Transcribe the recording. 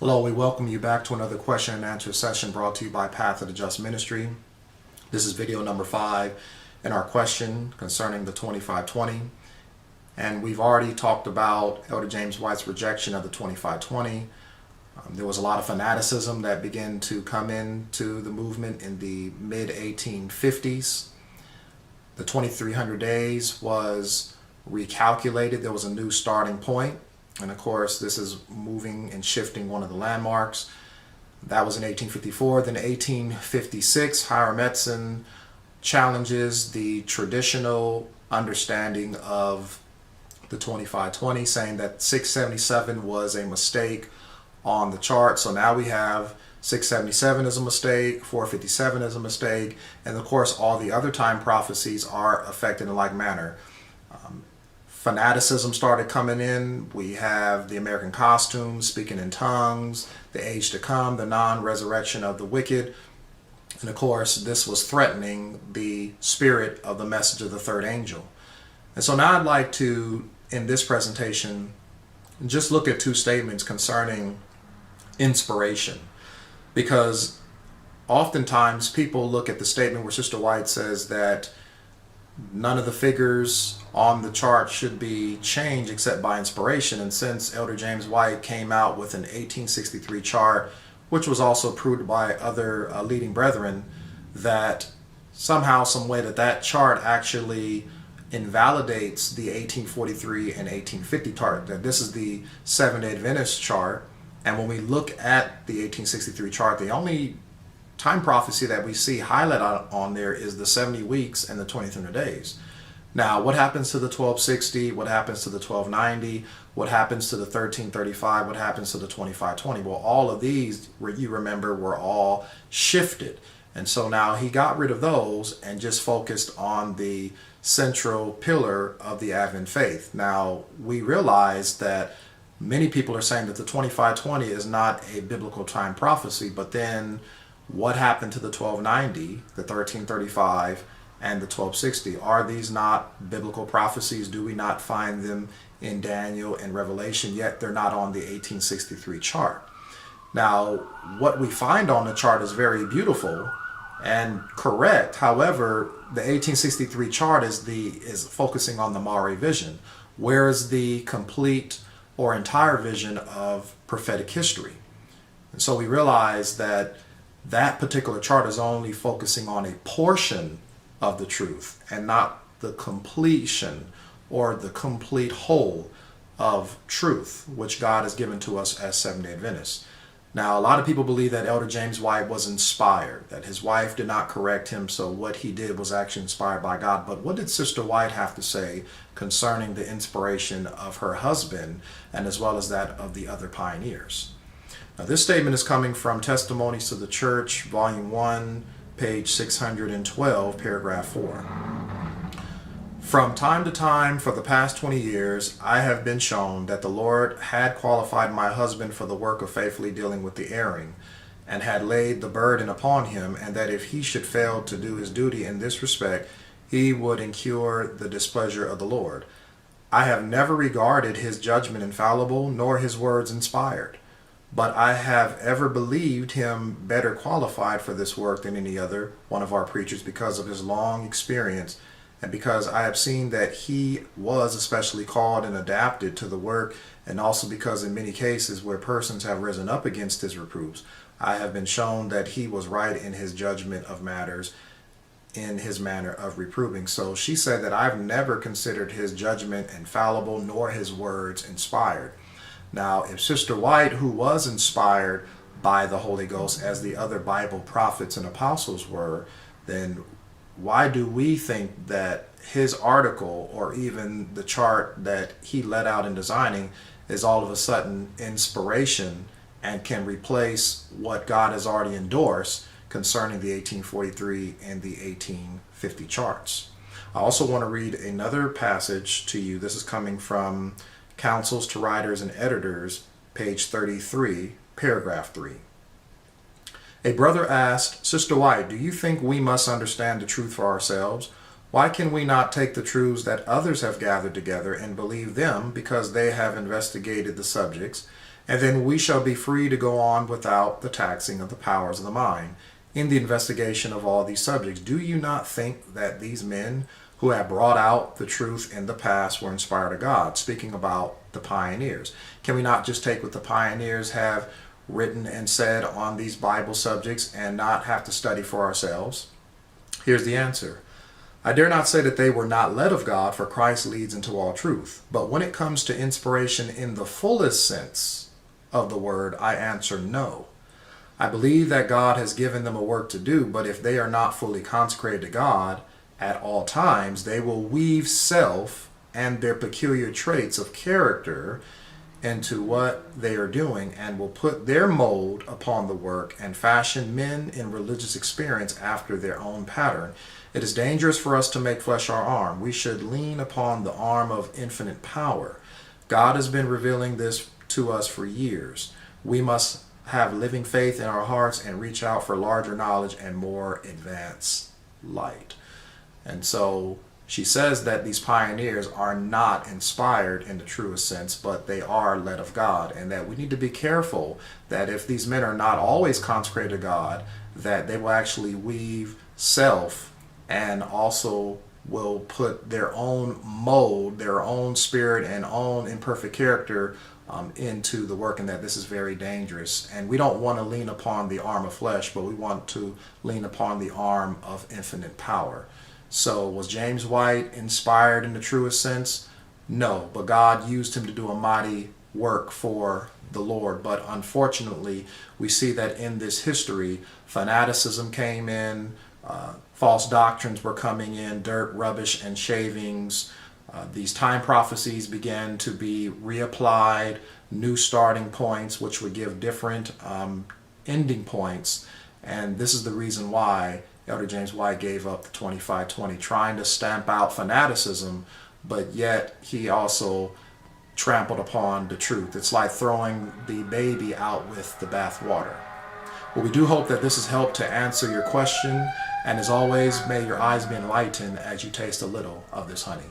Hello, we welcome you back to another question and answer session brought to you by Path of the Just Ministry. This is video number 5 in our question concerning the 2520. And we've already talked about Elder James White's rejection of the 2520. There was a lot of fanaticism that began to come into the movement in the mid-1850s. The 2300 days was recalculated. There was a new starting point. And of course, this is moving and shifting one of the landmarks. That was in 1854. Then 1856, Hiram Edson challenges the traditional understanding of the 2520, saying that 677 was a mistake on the chart. So now we have 677 is a mistake, 457 is a mistake, and of course all the other time prophecies are affected in like manner. Fanaticism started coming in. We have the American costumes, speaking in tongues, the age to come, the non-resurrection of the wicked. And of course, this was threatening the spirit of the message of the third angel. And so now I'd like to, in this presentation, just look at two statements concerning inspiration. Because oftentimes people look at the statement where Sister White says that none of the figures on the chart should be changed except by inspiration. And since Elder James White came out with an 1863 chart, which was also approved by other leading brethren, that somehow, some way that chart actually invalidates the 1843 and 1850 chart. That this is the Seventh-day Adventist chart. And when we look at the 1863 chart, the only time prophecy that we see highlighted on there is the 70 weeks and the 2300 days. Now, what happens to the 1260? What happens to the 1290? What happens to the 1335? What happens to the 2520? Well, all of these, you remember, were all shifted. And so now he got rid of those and just focused on the central pillar of the Advent faith. Now, we realize that many people are saying that the 2520 is not a biblical time prophecy, but then what happened to the 1290, the 1335, and the 1260? Are these not biblical prophecies? Do we not find them in Daniel and Revelation, yet they're not on the 1863 chart? Now, what we find on the chart is very beautiful and correct. However, the 1863 chart is focusing on the Mare vision, whereas the complete or entire vision of prophetic history. And so we realize that that particular chart is only focusing on a portion of the truth and not the completion or the complete whole of truth, which God has given to us as Seventh-day Adventists. Now, a lot of people believe that Elder James White was inspired, that his wife did not correct him, so what he did was actually inspired by God. But what did Sister White have to say concerning the inspiration of her husband and as well as that of the other pioneers? Now, this statement is coming from Testimonies to the Church, Volume 1, page 612, paragraph 4. From time to time for the past 20 years, I have been shown that the Lord had qualified my husband for the work of faithfully dealing with the erring, and had laid the burden upon him, and that if he should fail to do his duty in this respect, he would incur the displeasure of the Lord. I have never regarded his judgment infallible, nor his words inspired. But I have ever believed him better qualified for this work than any other one of our preachers because of his long experience, and because I have seen that he was especially called and adapted to the work, and also because in many cases where persons have risen up against his reproofs, I have been shown that he was right in his judgment of matters, in his manner of reproving. So she said that I've never considered his judgment infallible, nor his words inspired. Now, if Sister White, who was inspired by the Holy Ghost as the other Bible prophets and apostles were, then why do we think that his article or even the chart that he let out in designing is all of a sudden inspiration and can replace what God has already endorsed concerning the 1843 and the 1850 charts? I also want to read another passage to you. This is coming from Counsels to Writers and Editors, page 33, paragraph 3. A brother asked, Sister White, do you think we must understand the truth for ourselves? Why can we not take the truths that others have gathered together and believe them because they have investigated the subjects And then we shall be free to go on without the taxing of the powers of the mind in the investigation of all these subjects. Do you not think that these men who have brought out the truth in the past were inspired of God? Speaking about the pioneers. Can we not just take what the pioneers have written and said on these Bible subjects and not have to study for ourselves? Here's the answer. I dare not say that they were not led of God, for Christ leads into all truth. But when it comes to inspiration in the fullest sense of the word, I answer no. I believe that God has given them a work to do, but if they are not fully consecrated to God at all times, they will weave self and their peculiar traits of character into what they are doing, and will put their mold upon the work and fashion men in religious experience after their own pattern. It is dangerous for us to make flesh our arm. We should lean upon the arm of infinite power. God has been revealing this to us for years. We must have living faith in our hearts and reach out for larger knowledge and more advanced light. And so she says that these pioneers are not inspired in the truest sense, but they are led of God, and that we need to be careful that if these men are not always consecrated to God, that they will actually weave self and also will put their own mold, their own spirit and own imperfect character into the work, and that this is very dangerous. And we don't want to lean upon the arm of flesh, but we want to lean upon the arm of infinite power. So was James White inspired in the truest sense? No, but God used him to do a mighty work for the Lord. But unfortunately, we see that in this history, fanaticism came in, false doctrines were coming in, dirt, rubbish, and shavings. These time prophecies began to be reapplied, new starting points, which would give different ending points. And this is the reason why Elder James White gave up the 25-20, trying to stamp out fanaticism, but yet he also trampled upon the truth. It's like throwing the baby out with the bathwater. Well, we do hope that this has helped to answer your question, and as always, may your eyes be enlightened as you taste a little of this honey.